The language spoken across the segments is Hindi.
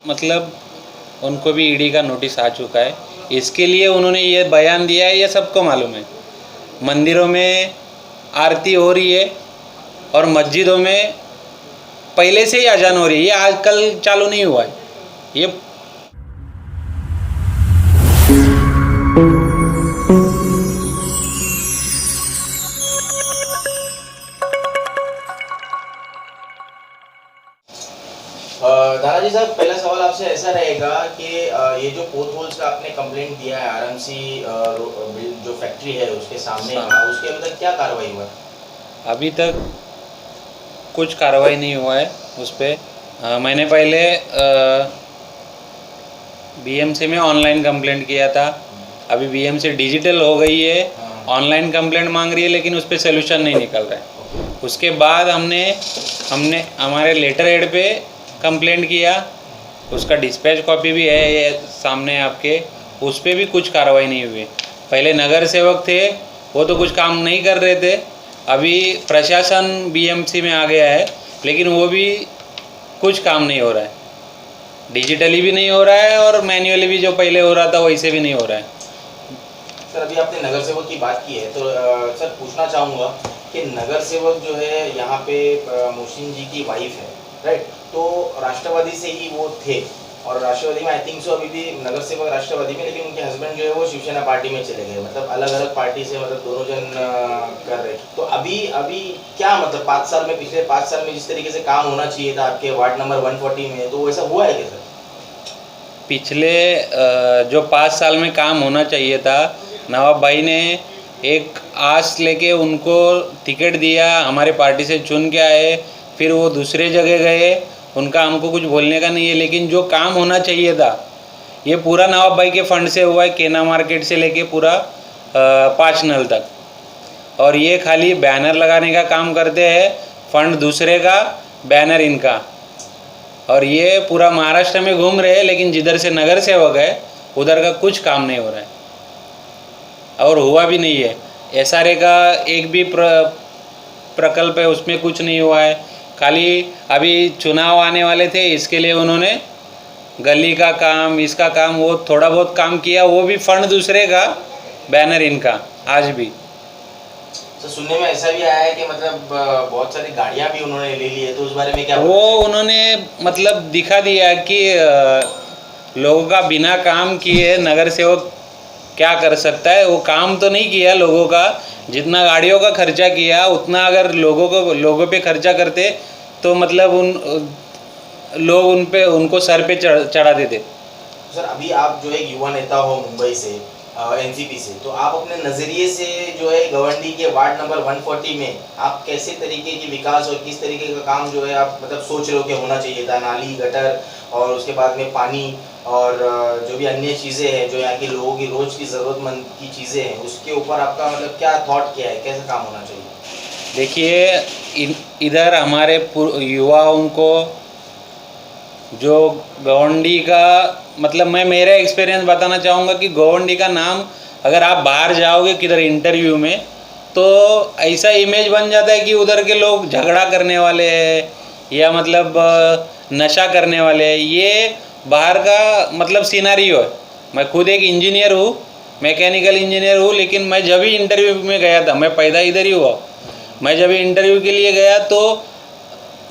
मतलब उनको भी ईडी का नोटिस आ चुका है। इसके लिए उन्होंने ये बयान दिया है, ये सबको मालूम है। मंदिरों में आरती हो रही है और मस्जिदों में पहले से ही अजान हो रही है, ये आज कल चालू नहीं हुआ है। ये दादाजी साहब, पहला सवाल आपसे ऐसा रहेगा कि ये जो पोथ होल्स का आपने कंप्लेंट दिया है आरएमसी जो फैक्ट्री है उसके सामने का, उसके अंदर क्या कार्रवाई हुआ है? अभी तक कुछ कार्रवाई नहीं हुआ है उस पर। मैंने पहले बीएमसी में ऑनलाइन कंप्लेंट किया था। अभी बीएमसी डिजिटल हो गई है, ऑनलाइन कंप्लेंट मांग रही है, लेकिन उस पर सोल्यूशन नहीं निकल रहा है। उसके बाद हमने हमारे लेटर हेड पे कंप्लेंट किया, उसका डिस्पैच कॉपी भी है ये सामने आपके, उस पर भी कुछ कार्रवाई नहीं हुई। पहले नगर सेवक थे, वो तो कुछ काम नहीं कर रहे थे। अभी प्रशासन बीएमसी में आ गया है, लेकिन वो भी कुछ काम नहीं हो रहा है। डिजिटली भी नहीं हो रहा है और मैन्युअली भी जो पहले हो रहा था वैसे भी नहीं हो रहा है। सर, अभी आपने नगर सेवक की बात की है तो सर पूछना चाहूँगा कि नगर सेवक जो है यहाँ पे मोहसिन जी की वाइफ है, राइट? तो राष्ट्रवादी से ही वो थे और राष्ट्रवादी में आई थिंक सो अभी भी नगर सेवक राष्ट्रवादी में, लेकिन उनके हस्बैंड जो है वो शिवसेना पार्टी में चले गए, मतलब अलग अलग पार्टी से, मतलब दोनों जन कर रहे। तो अभी क्या मतलब 5 साल में, पिछले 5 साल में जिस तरीके से काम होना चाहिए था आपके वार्ड नंबर 140 में, तो वैसा हुआ है क्या सर? पिछले जो 5 साल में काम होना चाहिए था, नवाब भाई ने एक आस लेके उनको टिकट दिया, हमारे पार्टी से चुन के आए, फिर वो दूसरे जगह गए, उनका हमको कुछ बोलने का नहीं है। लेकिन जो काम होना चाहिए था ये पूरा नवाब भाई के फंड से हुआ है, केना मार्केट से लेके पूरा 5 नल तक। और ये खाली बैनर लगाने का काम करते हैं, फंड दूसरे का, बैनर इनका। और ये पूरा महाराष्ट्र में घूम रहे हैं, लेकिन जिधर से नगर सेवक है उधर का कुछ काम नहीं हो रहा है और हुआ भी नहीं है। एसआरए का एक भी प्रकल्प है, उसमें कुछ नहीं हुआ है। खाली अभी चुनाव आने वाले थे, इसके लिए उन्होंने गली का काम, इसका काम, वो थोड़ा बहुत काम किया, वो भी फंड दूसरे का, बैनर इनका आज भी। तो सुनने में ऐसा भी आया है कि मतलब बहुत सारी गाड़ियां भी उन्होंने ले ली है, तो उस बारे में क्या? वो उन्होंने मतलब दिखा दिया कि लोगों का बिना काम किए नगर सेवक क्या कर सकता है। वो काम तो नहीं किया लोगों का, जितना गाड़ियों का खर्चा किया उतना अगर लोगों पे खर्चा करते तो मतलब लोग उनको सर पे चढ़ा देते। सर, अभी आप जो एक युवा नेता हो मुंबई से, एनसीपी से, तो आप अपने नज़रिए से जो है गवंडी के वार्ड नंबर 140 में आप कैसे तरीके की विकास और किस तरीके का काम जो है आप मतलब सोच रहे हो कि होना चाहिए था? नाली, गटर और उसके बाद में पानी और जो भी अन्य चीज़ें हैं जो यहाँ के लोगों की रोज़ की ज़रूरतमंद की चीज़ें हैं, उसके ऊपर आपका मतलब क्या थॉट क्या है, कैसे काम होना चाहिए? देखिए, इधर हमारे युवाओं को जो गवंडी का मतलब, मैं मेरा एक्सपीरियंस बताना चाहूँगा कि गवंडी का नाम अगर आप बाहर जाओगे किधर इंटरव्यू में, तो ऐसा इमेज बन जाता है कि उधर के लोग झगड़ा करने वाले हैं या मतलब नशा करने वाले हैं। ये बाहर का मतलब सिनारियो है। मैं खुद एक इंजीनियर हूँ, मैकेनिकल इंजीनियर हूँ, लेकिन मैं जब भी इंटरव्यू में गया था, मैं पैदा इधर ही हुआ, मैं जब इंटरव्यू के लिए गया तो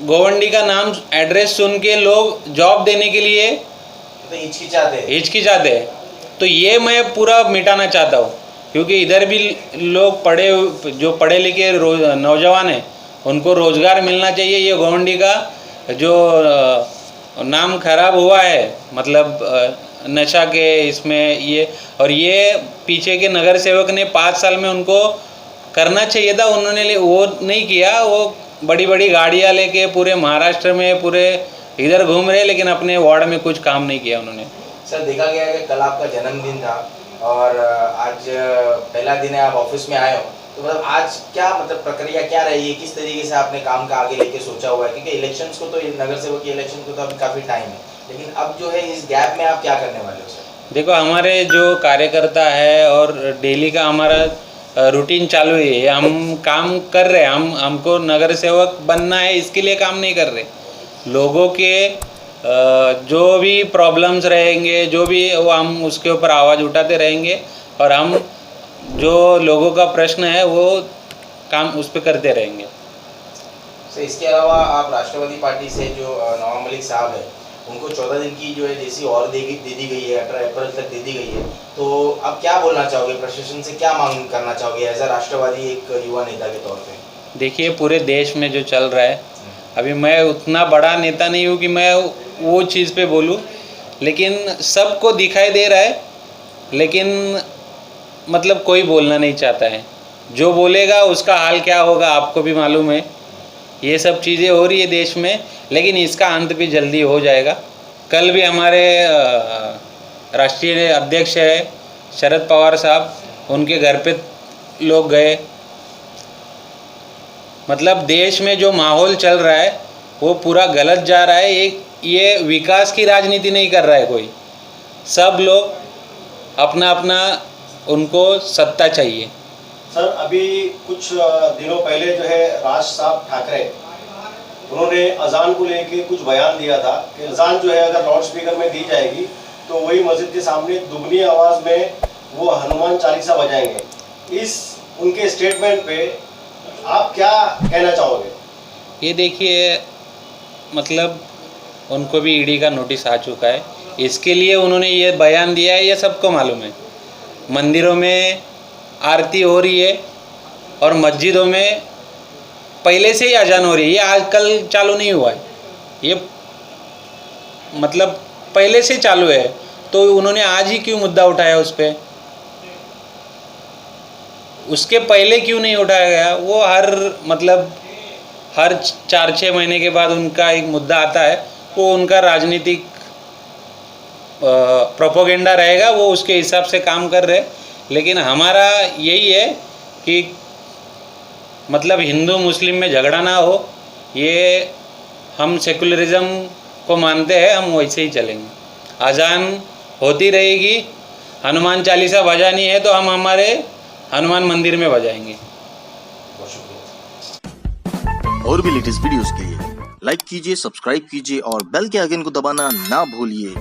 गोवंडी का नाम, एड्रेस सुन के लोग जॉब देने के लिए तो हिचकिचाते हैं। तो ये मैं पूरा मिटाना चाहता हूँ, क्योंकि इधर भी लोग जो पढ़े लिखे नौजवान हैं, उनको रोज़गार मिलना चाहिए। ये गोवंडी का जो नाम खराब हुआ है मतलब नशा के इसमें, ये और ये पीछे के नगर सेवक ने 5 साल में उनको करना चाहिए था, उन्होंने वो नहीं किया। वो बड़ी बड़ी गाड़ियाँ लेके पूरे महाराष्ट्र में पूरे इधर घूम रहे, लेकिन अपने वार्ड में कुछ काम नहीं किया उन्होंने। सर, देखा गया है कि कल आपका जन्मदिन था और आज पहला दिन है, आप ऑफिस में आए हो, तो मतलब आज क्या मतलब प्रक्रिया क्या रही है, किस तरीके से आपने काम का आगे लेके सोचा हुआ है? क्योंकि इलेक्शंस को तो, नगर सेवक के इलेक्शन को तो अभी काफ़ी टाइम है, लेकिन अब जो है इस गैप में आप क्या करने वाले हो सर? देखो, हमारे जो कार्यकर्ता है और डेली का हमारा रूटीन चालू है, हम काम कर रहे हैं। हमको नगर सेवक बनना है, इसके लिए काम नहीं कर रहे। लोगों के जो भी प्रॉब्लम्स रहेंगे, जो भी वो हम उसके ऊपर आवाज़ उठाते रहेंगे और हम जो लोगों का प्रश्न है वो काम उस पर करते रहेंगे। सर इसके अलावा आप राष्ट्रवादी पार्टी से जो नवाब मलिक साहब है उनको 14 दिन की जो है जेसी और दे दी गई है, 18 अप्रैल तक दे दी गई है, तो आप क्या बोलना चाहोगे, प्रशासन से क्या मांग करना चाहोगे एज अ राष्ट्रवादी एक युवा नेता के तौर पे? देखिए पूरे देश में जो चल रहा है, अभी मैं उतना बड़ा नेता नहीं हूँ कि मैं वो चीज़ पे बोलूँ, लेकिन सबको दिखाई दे रहा है, लेकिन मतलब कोई बोलना नहीं चाहता है। जो बोलेगा उसका हाल क्या होगा आपको भी मालूम है। ये सब चीज़ें हो रही है देश में, लेकिन इसका अंत भी जल्दी हो जाएगा। कल भी हमारे राष्ट्रीय अध्यक्ष है शरद पवार साहब, उनके घर पे लोग गए। मतलब देश में जो माहौल चल रहा है वो पूरा गलत जा रहा है। ये विकास की राजनीति नहीं कर रहा है कोई, सब लोग अपना अपना उनको सत्ता चाहिए। सर अभी कुछ दिनों पहले जो है राज साहब ठाकरे उन्होंने अजान को लेके कुछ बयान दिया था कि अजान जो है अगर लाउड स्पीकर में दी जाएगी तो वही मस्जिद के सामने दुगनी आवाज़ में वो हनुमान चालीसा बजाएंगे। इस उनके स्टेटमेंट पे आप क्या कहना चाहोगे? ये देखिए मतलब उनको भी ईडी का नोटिस आ चुका है, इसके लिए उन्होंने ये बयान दिया है, ये सबको मालूम है। मंदिरों में आरती हो रही है और मस्जिदों में पहले से ही अजान हो रही है, ये आज कल चालू नहीं हुआ है, ये मतलब पहले से चालू है। तो उन्होंने आज ही क्यों मुद्दा उठाया उस पर? उसके पहले क्यों नहीं उठाया गया? वो हर 4-6 महीने के बाद उनका एक मुद्दा आता है, वो उनका राजनीतिक प्रोपोगेंडा रहेगा, वो उसके हिसाब से काम कर रहे। लेकिन हमारा यही है कि मतलब हिंदू मुस्लिम में झगड़ा ना हो, ये हम सेकुलरिज्म को मानते हैं, हम वैसे ही चलेंगे। अजान होती रहेगी, हनुमान चालीसा बजानी है तो हम हमारे हनुमान मंदिर में बजाएंगे। बहुत शुक्रिया। और भी लेटेस्ट वीडियोस के लिए लाइक कीजिए, सब्सक्राइब कीजिए और बेल के आइकन को दबाना ना भूलिए।